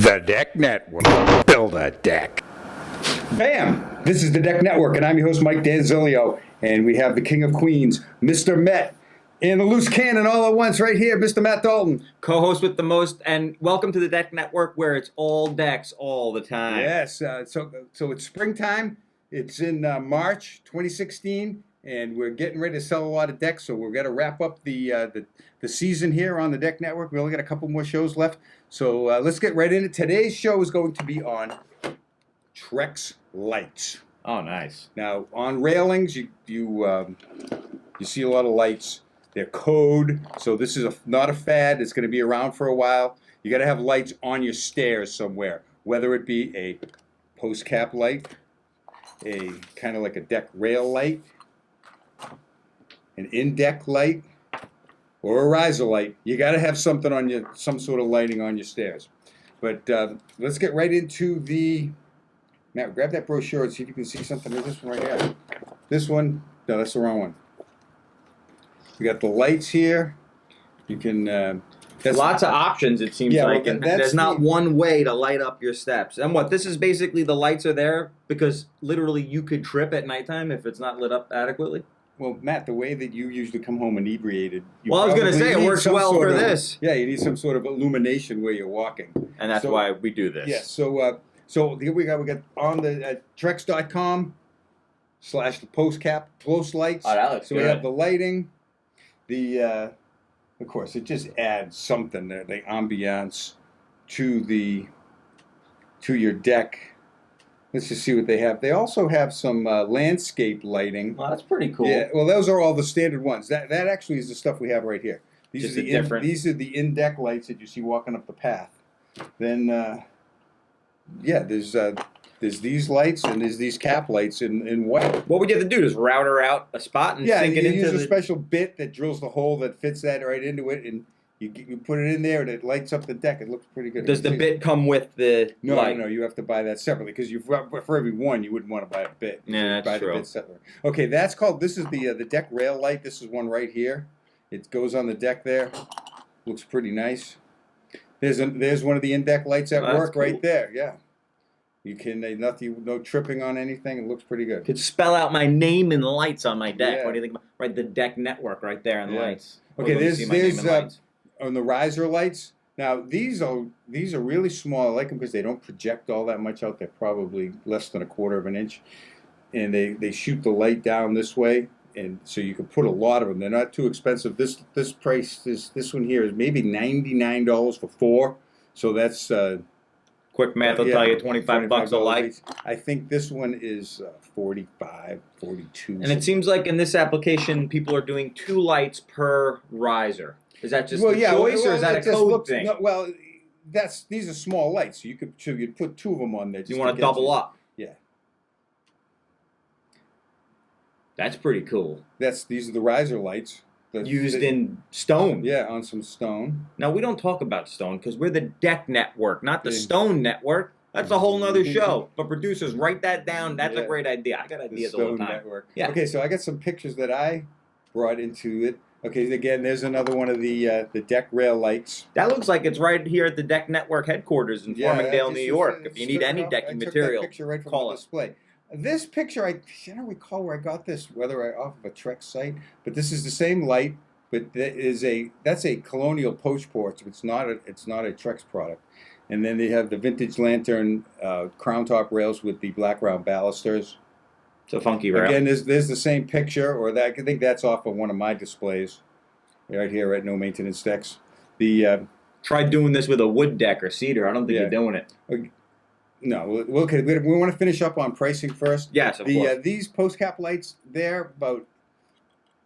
The Deck Network. Build a deck. Bam! This is the Deck Network, and I'm your host, Mike Danzilio. And we have the King of Queens, Mr. Met, and the loose cannon all at once right here, Mr. Matt Dalton. Co-host with the most, and welcome to the Deck Network, where it's all decks all the time. Yes, so it's springtime. It's in March 2016, and we're getting ready to sell a lot of decks. So we're going to wrap up the season here on the Deck Network. We only got a couple more shows left, so let's get right into it. Today's show is going to be on Trex Lights. Oh, nice. Now on railings, you see a lot of lights. They're code, so this is not a fad. It's going to be around for a while. You got to have lights on your stairs somewhere, whether it be a post cap light, a kind of like a deck rail light, an in-deck light, or a riser light. You got to have something on some sort of lighting on your stairs. But let's get right into the. Matt, grab that brochure and see if you can see something. There's this one right here. This one, no, that's the wrong one. We got the lights here. You can. Lots of options, it seems like. Well, and there's not one way to light up your steps. And what, this is basically the lights are there because literally you could trip at nighttime if it's not lit up adequately? Well, Matt, the way that you usually come home inebriated. Well, I was going to say, it works well for this. Yeah, you need some sort of illumination where you're walking. And that's why we do this. Yeah, so here we got on the trex.com/postcap close lights. Oh, that looks so good. We have the lighting, of course, it just adds something there, the ambiance to your deck. Let's just see what they have. They also have some landscape lighting. Well, that's pretty cool. Yeah, well, those are all the standard ones. That actually is the stuff we have right here. These are the in-deck lights that you see walking up the path. Then. Yeah, there's these lights and there's these cap lights in white. What we have to do is router out a spot and sink it into use a special bit that drills the hole that fits that right into it, and you put it in there and it lights up the deck. It looks pretty good. Does the bit come with the light? No, you have to buy that separately because for every one you wouldn't want to buy a bit. Yeah, that's true. The bit separately. Okay, this is the deck rail light. This is one right here. It goes on the deck there. Looks pretty nice. There's one of the in-deck lights at work cool. Right there. Yeah, you can no tripping on anything. It looks pretty good. Could spell out my name in lights on my deck. Yeah. What do you think about right the Deck Network right there on the lights? Okay, there's on the riser lights. Now these are really small. I like them because they don't project all that much out. They're probably less than 1/4 of an inch, and they shoot the light down this way. And so you can put a lot of them. They're not too expensive. This price this one here is maybe $99 for 4. So that's quick math will tell you $25 a light. I think this one is 45, 42. And it seems like in this application, people are doing 2 lights per riser. Is that just choice, or is that a code thing? No, well, these are small lights. So you'd put 2 of them on there. You want to double up. Yeah. That's pretty cool. These are the riser lights. Used in stone. Yeah, on some stone. Now, we don't talk about stone because we're the Deck Network, not the Stone Network. That's a whole nother show. But producers, write that down. That's a great idea. I got ideas all the time. Network. Yeah. Okay, so I got some pictures that I brought into it. Okay, again, there's another one of the deck rail lights. That looks like it's right here at the Deck Network headquarters in Farmingdale, New York. If you need any decking material, picture right from call the display. This picture, I don't recall where I got this, whether off of a Trex site, but this is the same light, but that's a Colonial poach porch. It's not a Trex product. And then they have the vintage lantern crown top rails with the black round balusters. It's a funky rail. Again, there's the same picture, or I think that's off of one of my displays, right here at No Maintenance Decks. Try doing this with a wood deck or cedar. I don't think you're doing it. No, okay. We want to finish up on pricing first. Yes, of course. These post cap lights, they're about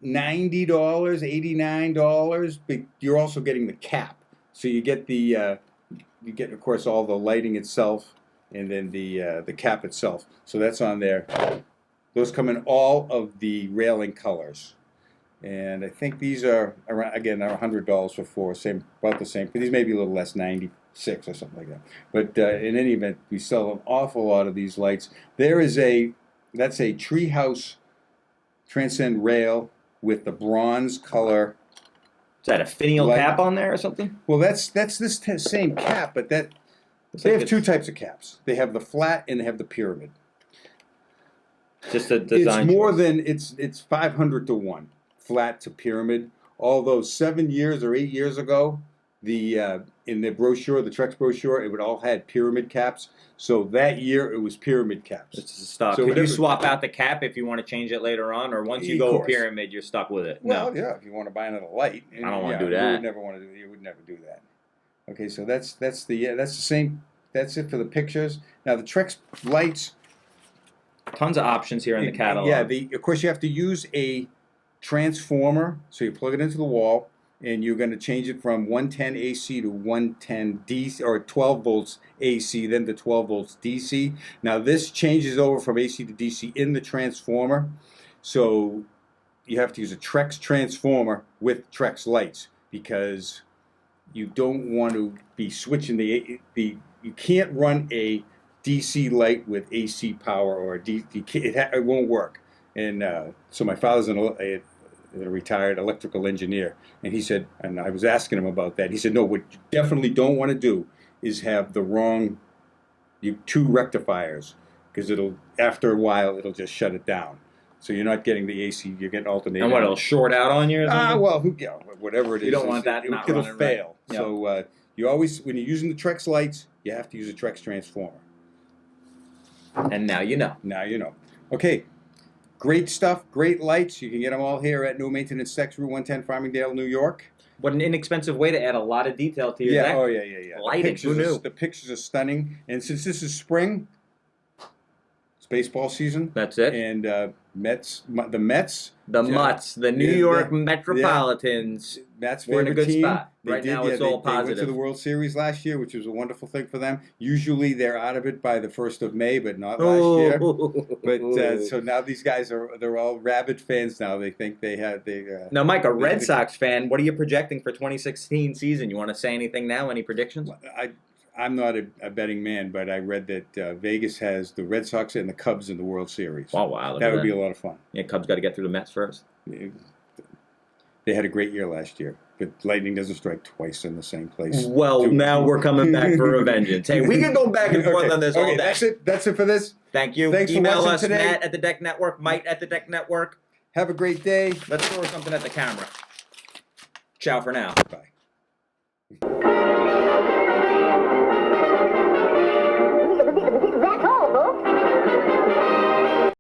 $90, $89, but you're also getting the cap. So you get of course all the lighting itself, and then the cap itself. So that's on there. Those come in all of the railing colors, and I think these are around they're $100 for 4, about the same. But these may be a little less, 96 or something like that. But in any event, we sell an awful lot of these lights. That's a Treehouse Transcend rail with the bronze color. Is that a finial cap on there or something? Well, that's this same cap, but They have two types of caps. They have the flat and they have the pyramid. Just a design. It's more than it's 500 to 1, flat to pyramid. Although 7 years or 8 years ago, in the brochure, the Trex brochure, it would all had pyramid caps. So that year it was pyramid caps. It's a stock. So Could you swap out the cap if you want to change it later on, or once you go pyramid, you're stuck with it? Well, no. yeah, if you want to buy another light, I don't want to do that. You would never do that. Okay, so that's the same. That's it for the pictures. Now the Trex lights. Tons of options here in the catalog. Yeah, of course you have to use a transformer. So you plug it into the wall, and you're going to change it from 110 AC to 110 DC, or 12 volts AC, then to 12 volts DC. Now this changes over from AC to DC in the transformer. So you have to use a Trex transformer with Trex lights, because you don't want to be switching you can't run a DC light with AC power, or it won't work. And so my father's a retired electrical engineer, and he said, and I was asking him about that. He said, no, what you definitely don't want to do is have the wrong two rectifiers, because after a while it'll just shut it down. So you're not getting the AC, you're getting alternating. And what, it'll short out on you? Well, whatever it is. You don't want that not it'll running fail. Right. So you always, when you're using the Trex lights, you have to use a Trex transformer. And now you know. Now you know. Okay, great stuff, great lights. You can get them all here at No Maintenance Techs, Route 110, Farmingdale, New York. What an inexpensive way to add a lot of detail to your deck. Oh yeah. Lighting, who knew? The pictures are stunning. And since this is spring, it's baseball season. That's it. And the Mets. The Mutts, the New York Metropolitans. Matt's we're in a good team. spot. Right now it's all positive. They went to the World Series last year, which was a wonderful thing for them. Usually they're out of it by the 1st of May, but not last year. But so now these guys they're all rabid fans now. They think they have Now, Mike, a Red Sox fan, what are you projecting for 2016 season? You want to say anything now? Any predictions? I'm not a betting man, but I read that Vegas has the Red Sox and the Cubs in the World Series. Oh, wow. That would be a lot of fun. Yeah, Cubs got to get through the Mets first. They had a great year last year, but lightning doesn't strike twice in the same place. Well, now we're coming back for a vengeance. Hey, we can go back and forth on this all day. That's it for this. Thank you. Thanks Email for watching us, today. Matt at the Deck Network, Mike at the Deck Network. Have a great day. Let's throw something at the camera. Ciao for now. Bye.